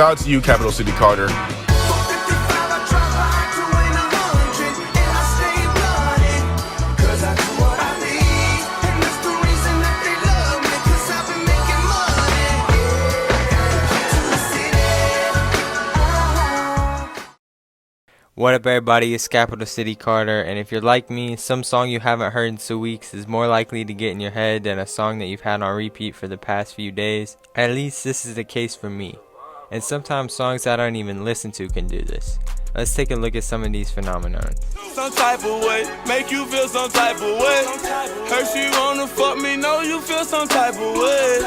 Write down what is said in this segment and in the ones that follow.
Shout out to you, Capital City Carter. What up, everybody? It's Capital City Carter, and if you're like me, some song you haven't heard in 2 weeks is more likely to get in your head than a song that you've had on repeat for the past few days. At least this is the case for me, and sometimes songs I don't even listen to can do this. Let's take a look at some of these phenomena. Some type of way, make you feel some type of way. Hershey wanna fuck me, know you feel some type of way.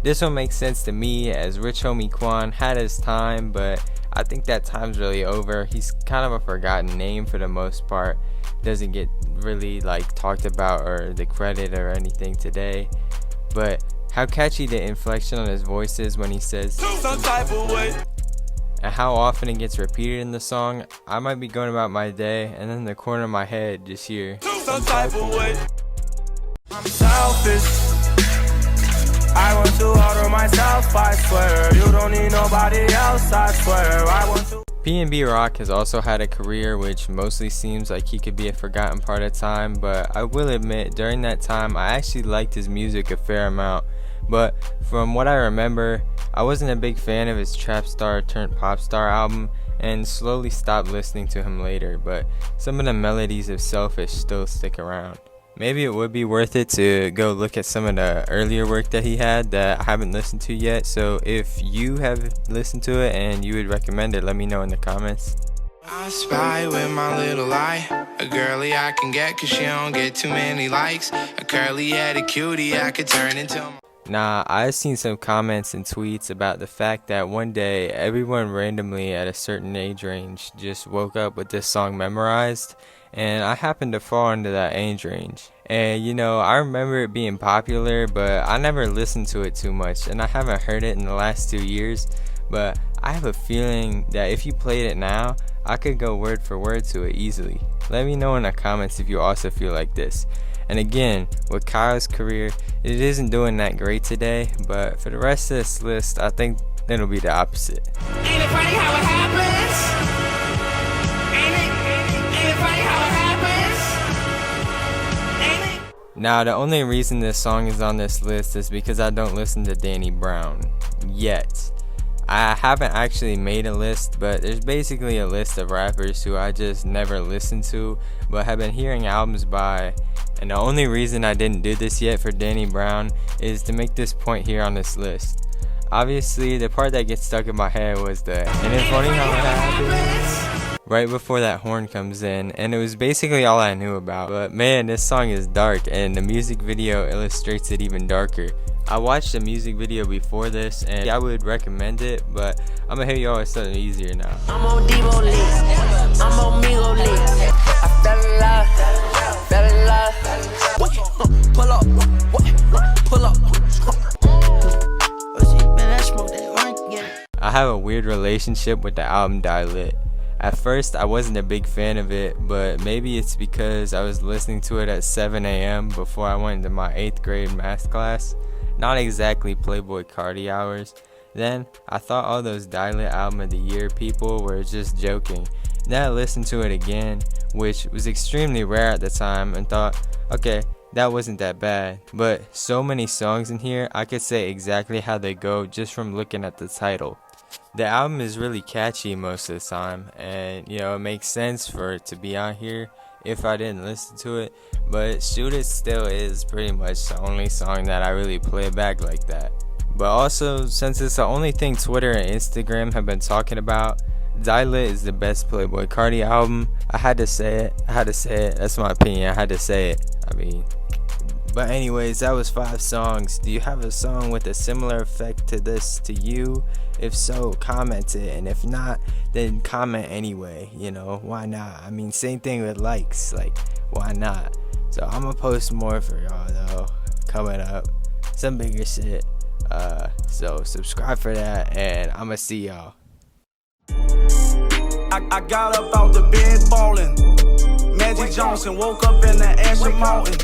This one makes sense to me, as Rich Homie Quan had his time, but I think that time's really over. He's kind of a forgotten name for the most part. Doesn't get really talked about or the credit or anything today. But how catchy the inflection on his voice is when he says some type of way, and how often it gets repeated in the song. I might be going about my day, and then in the corner of my head just hear some type of way. I'm selfish, I want to order myself, I swear. You don't need nobody else, I swear. I want to. PNB Rock has also had a career which mostly seems like he could be a forgotten part of time, but I will admit during that time I actually liked his music a fair amount. But from what I remember, I wasn't a big fan of his Trap Star turned Pop Star album, and slowly stopped listening to him later, but some of the melodies of Selfish still stick around. Maybe it would be worth it to go look at some of the earlier work that he had that I haven't listened to yet. So if you have listened to it and you would recommend it, let me know in the comments. I spy with my little eye, a girly I can get cause she don't get too many likes, a curly headed cutie I could turn into. Nah, I've seen some comments and tweets about the fact that one day everyone randomly at a certain age range just woke up with this song memorized, and I happened to fall into that age range. And you know, I remember it being popular, but I never listened to it too much, and I haven't heard it in the last 2 years. But I have a feeling that if you played it now, I could go word for word to it easily. Let me know in the comments if you also feel like this. And again, with Kyle's career, it isn't doing that great today, but for the rest of this list, I think it'll be the opposite. Ain't it funny how it happens? Ain't it funny how it happens? Ain't it? Now, the only reason this song is on this list is because I don't listen to Danny Brown yet. I haven't actually made a list, but there's basically a list of rappers who I just never listened to but have been hearing albums by. And the only reason I didn't do this yet for Danny Brown is to make this point here on this list. Obviously, the part that gets stuck in my head was the "Ain't it funny how it happens?" right before that horn comes in, and it was basically all I knew about. But man, this song is dark, and the music video illustrates it even darker. I watched the music video before this, and I would recommend it, but I'm gonna hit y'all with something easier now. I'm on Devo lit, I'm on Migo lit. I fell in love, fell in love. Pull up, pull up. I have a weird relationship with the album Die Lit. At first, I wasn't a big fan of it, but maybe it's because I was listening to it at 7 a.m. before I went into my 8th grade math class. Not exactly PLAYBOI CARTI hours. Then, I thought all those Die Lit album of the year people were just joking. Then I listened to it again, which was extremely rare at the time, and thought, okay, that wasn't that bad. But so many songs in here, I could say exactly how they go just from looking at the title. The album is really catchy most of the time, and you know, it makes sense for it to be on here if I didn't listen to it, but Shoot It still is pretty much the only song that I really play back like that. But also, since it's the only thing Twitter and Instagram have been talking about, Die Lit is the best PLAYBOI CARTI album. I had to say it, that's my opinion, I had to say it. But anyways, that was 5 songs. Do you have a song with a similar effect to this to you? If so, comment it, and if not, then comment anyway. You know, why not? I mean, same thing with likes, why not? So I'm gonna post more for y'all though coming up, some bigger shit. So subscribe for that, and I'ma see y'all. I got up out the bed ballin'. Magic Johnson woke up in the Asher Mountain.